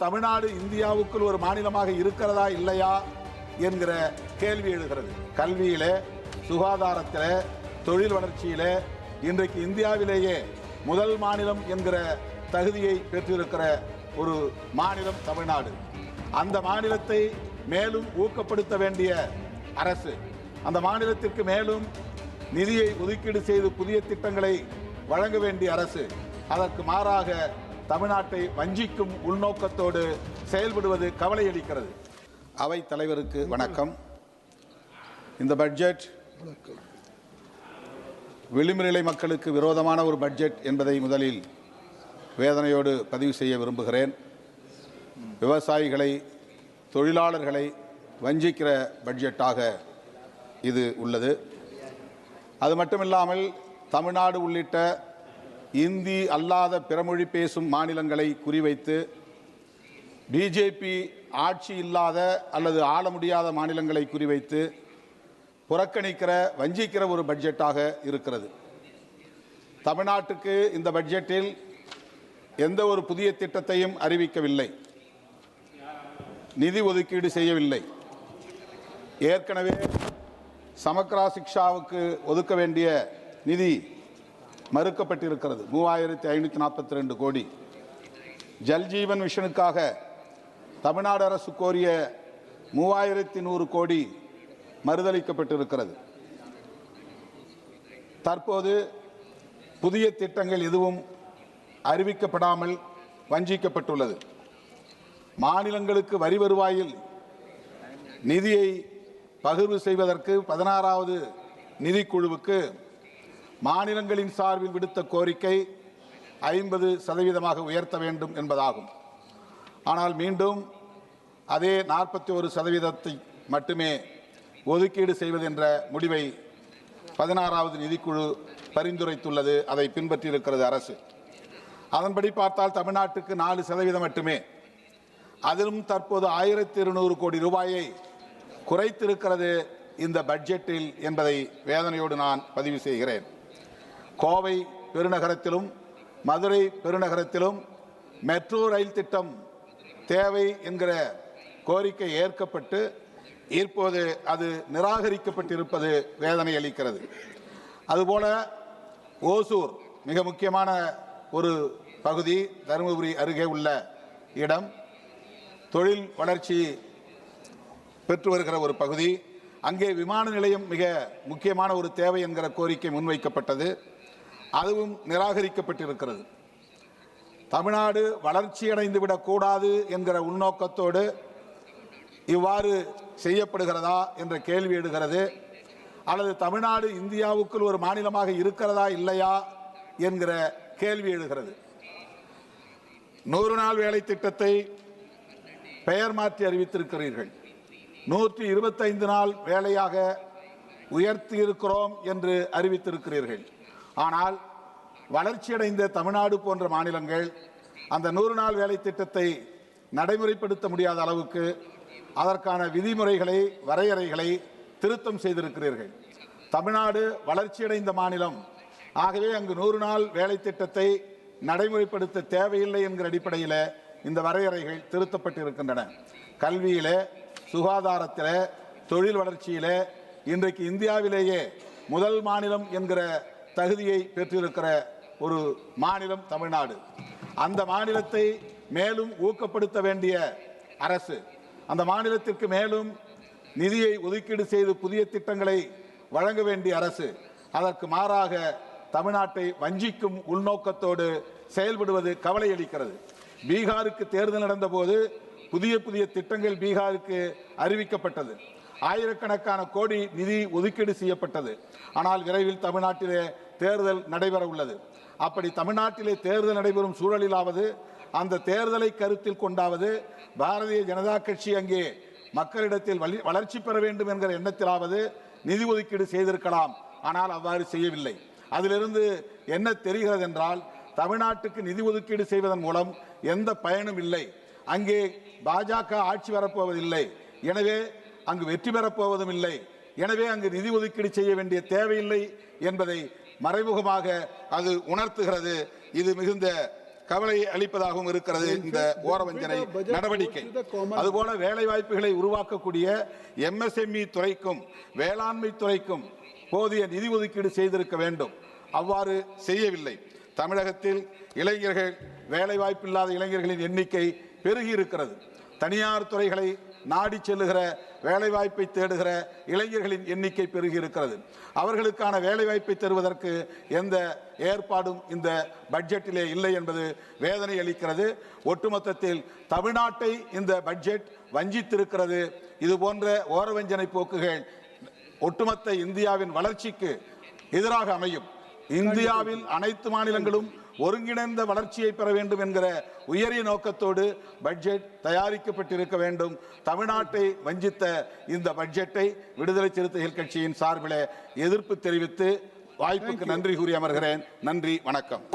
தமிழ்நாடு இந்தியாவுக்குள் ஒரு மாநிலமாக இருக்கிறதா இல்லையா என்கிற கேள்வி எழுகிறது. கல்வியிலே, சுகாதாரத்திலே, தொழில் வளர்ச்சியிலே இன்றைக்கு இந்தியாவிலேயே முதல் மாநிலம் என்கிற தகுதியை பெற்றிருக்கிற ஒரு மாநிலம் தமிழ்நாடு. அந்த மாநிலத்தை மேலும் ஊக்கப்படுத்த வேண்டிய அரசு, அந்த மாநிலத்திற்கு மேலும் நிதியை ஒதுக்கீடு செய்து புதிய திட்டங்களை வழங்க வேண்டிய அரசு அதற்கு மாறாக தமிழ்நாட்டை வஞ்சிக்கும் உள்நோக்கத்தோடு செயல்படுவது கவலையளிக்கிறது. அவை தலைவருக்கு வணக்கம். இந்த பட்ஜெட் விளிம்புநிலை மக்களுக்கு விரோதமான ஒரு பட்ஜெட் என்பதை முதலில் வேதனையோடு பதிவு செய்ய விரும்புகிறேன். விவசாயிகளை, தொழிலாளர்களை வஞ்சிக்கிற பட்ஜெட்டாக இது உள்ளது. அது மட்டுமில்லாமல் தமிழ்நாடு உள்ளிட்ட இந்தி அல்லாத பிறமொழி பேசும் மாநிலங்களை குறிவைத்து பிஜேபி ஆட்சி இல்லாத அல்லது ஆள முடியாத மாநிலங்களை குறிவைத்து புறக்கணிக்கிற, வஞ்சிக்கிற ஒரு பட்ஜெட்டாக இருக்கிறது. தமிழ்நாட்டுக்கு இந்த பட்ஜெட்டில் எந்த ஒரு புதிய திட்டத்தையும் அறிவிக்கவில்லை, நிதி ஒதுக்கீடு செய்யவில்லை. ஏற்கனவே சமக்ரா சிக்ஷாவுக்கு ஒதுக்க வேண்டிய நிதி மறுக்கப்பட்டிருக்கிறது, 3542 கோடி. ஜல்ஜீவன் மிஷனுக்காக தமிழ்நாடு அரசு கோரிய 3100 கோடி மறுதளிக்கப்பட்டிருக்கிறது. தற்போது புதிய திட்டங்கள் எதுவும் அறிவிக்கப்படாமல் வஞ்சிக்கப்பட்டுள்ளது. மாநிலங்களுக்கு வரி வருவாயில் நிதியை பகிர்வு செய்வதற்கு 16வது நிதிக்குழுவுக்கு மாநிலங்களின் சார்பில் விடுத்த கோரிக்கை 50% உயர்த்த வேண்டும் என்பதாகும். ஆனால் மீண்டும் அதே 41% மட்டுமே ஒதுக்கீடு செய்வது என்ற முடிவை 16வது நிதிக்குழு பரிந்துரைத்துள்ளது. அதை பின்பற்றியிருக்கிறது அரசு. அதன்படி பார்த்தால் தமிழ்நாட்டுக்கு 4% மட்டுமே. அதிலும் தற்போது 1200 கோடி ரூபாயை குறைத்திருக்கிறது இந்த பட்ஜெட்டில் என்பதை வேதனையோடு நான் பதிவு செய்கிறேன். கோவை பெருநகரத்திலும் மதுரை பெருநகரத்திலும் மெட்ரோ ரயில் திட்டம் தேவை என்கிற கோரிக்கை ஏற்கப்பட்டு இப்போது அது நிராகரிக்கப்பட்டிருப்பது வேதனை அளிக்கிறது. அதுபோல ஓசூர் மிக முக்கியமான ஒரு பகுதி, தருமபுரி அருகே உள்ள இடம், தொழில் வளர்ச்சி பெற்று வருகிற ஒரு பகுதி. அங்கே விமான நிலையம் மிக முக்கியமான ஒரு தேவை என்கிற கோரிக்கை முன்வைக்கப்பட்டது, அதுவும் நிராகரிக்கப்பட்டிருக்கிறது. தமிழ்நாடு வளர்ச்சியடைந்து விடக்கூடாது என்கிற உள்நோக்கத்தோடு இவ்வாறு செய்யப்படுகிறதா என்ற கேள்வி எழுகிறது. அல்லது தமிழ்நாடு இந்தியாவுக்குள் ஒரு மாநிலமாக இருக்கிறதா இல்லையா என்கிற கேள்வி எழுகிறது. 100 நாள் வேலை திட்டத்தை பெயர் மாற்றி அறிவித்திருக்கிறீர்கள். 125 நாள் வேலையாக உயர்த்தி இருக்கிறோம் என்று அறிவித்திருக்கிறீர்கள். ஆனால் வளர்ச்சியடைந்த தமிழ்நாடு போன்ற மாநிலங்கள் அந்த 100 நாள் வேலை திட்டத்தை நடைமுறைப்படுத்த முடியாத அளவுக்கு அதற்கான விதிமுறைகளை, வரையறைகளை திருத்தம் செய்திருக்கிறீர்கள். தமிழ்நாடு வளர்ச்சியடைந்த மாநிலம், ஆகவே அங்கு 100 நாள் வேலை திட்டத்தை நடைமுறைப்படுத்த தேவையில்லை என்கிற அடிப்படையில் இந்த வரையறைகள் திருத்தப்பட்டிருக்கின்றன. கல்வியிலே, சுகாதாரத்திலே, தொழில் வளர்ச்சியிலே இன்றைக்கு இந்தியாவிலேயே முதல் மாநிலம் என்கிற தகுதியை பெற்றிருக்கிற ஒரு மாநிலம் தமிழ்நாடு. அந்த மாநிலத்தை மேலும் ஊக்கப்படுத்த வேண்டிய அரசு, அந்த மாநிலத்திற்கு மேலும் நிதியை ஒதுக்கீடு செய்து புதிய திட்டங்களை வழங்க வேண்டிய அரசு அதற்கு மாறாக தமிழ்நாட்டை வஞ்சிக்கும் உள்நோக்கத்தோடு செயல்படுவது கவலையளிக்கிறது. பீகாருக்கு தேர்தல் நடந்தபோது புதிய புதிய திட்டங்கள் பீகாருக்கு அறிவிக்கப்பட்டது. ஆயிரக்கணக்கான கோடி நிதி ஒதுக்கீடு செய்யப்பட்டது. ஆனால் விரைவில் தமிழ்நாட்டிலே தேர்தல் நடைபெற உள்ளது. அப்படி தமிழ்நாட்டிலே தேர்தல் நடைபெறும் சூழலிலாவது, அந்த தேர்தலை கருத்தில் கொண்டாவது பாரதிய ஜனதா கட்சி அங்கே மக்களிடத்தில் வளர்ச்சி பெற வேண்டும் என்கிற எண்ணத்திலாவது நிதி ஒதுக்கீடு செய்திருக்கலாம். ஆனால் அவ்வாறு செய்யவில்லை. அதிலிருந்து என்ன தெரிகிறது என்றால், தமிழ்நாட்டுக்கு நிதி ஒதுக்கீடு செய்வதன் மூலம் எந்த பயனும் இல்லை. அங்கே பாஜக ஆட்சி வரப்போவதில்லை, எனவே அங்கு வெற்றி பெறப்போவதும் இல்லை, எனவே அங்கு நிதி ஒதுக்கீடு செய்ய வேண்டிய தேவையில்லை என்பதை மறைமுகமாக அது உணர்த்துகிறது. இது மிகுந்த கவலை அளிப்பதாகவும் இருக்கிறது இந்த ஓரவஞ்சனை நடவடிக்கை. அதுபோல வேலை வாய்ப்புகளை உருவாக்கக்கூடிய MSME துறைக்கும் வேளாண்மை துறைக்கும் போதிய நிதி ஒதுக்கீடு செய்திருக்க வேண்டும். அவ்வாறு செய்யவில்லை. தமிழகத்தில் இளைஞர்கள் வேலைவாய்ப்பில்லாத இளைஞர்களின் எண்ணிக்கை பெருகி இருக்கிறது. தனியார் துறைகளை நாடி செல்லுகிற வேலைவாய்ப்பை தேடுகிற இளைஞர்களின் எண்ணிக்கை பெருகி இருக்கிறது. அவர்களுக்கான வேலைவாய்ப்பை தருவதற்கு எந்த ஏற்பாடும் இந்த பட்ஜெட்டிலே இல்லை என்பது வேதனை அளிக்கிறது. ஒட்டுமொத்தத்தில் தமிழ்நாட்டை இந்த பட்ஜெட் வஞ்சித்திருக்கிறது. இது போன்ற ஓரவஞ்சனை போக்குகள் ஒட்டுமொத்த இந்தியாவின் வளர்ச்சிக்கு எதிராக அமையும். இந்தியாவில் அனைத்து மாநிலங்களும் ஒருங்கிணைந்த வளர்ச்சியை பெற வேண்டும் என்கிற உயரிய நோக்கத்தோடு பட்ஜெட் தயாரிக்கப்பட்டிருக்க வேண்டும். தமிழ்நாட்டை வஞ்சித்த இந்த பட்ஜெட்டை விடுதலை சிறுத்தைகள் கட்சியின் சார்பில் எதிர்ப்பு தெரிவித்து வாய்ப்புக்கு நன்றி கூறி அமர்கிறேன். நன்றி, வணக்கம்.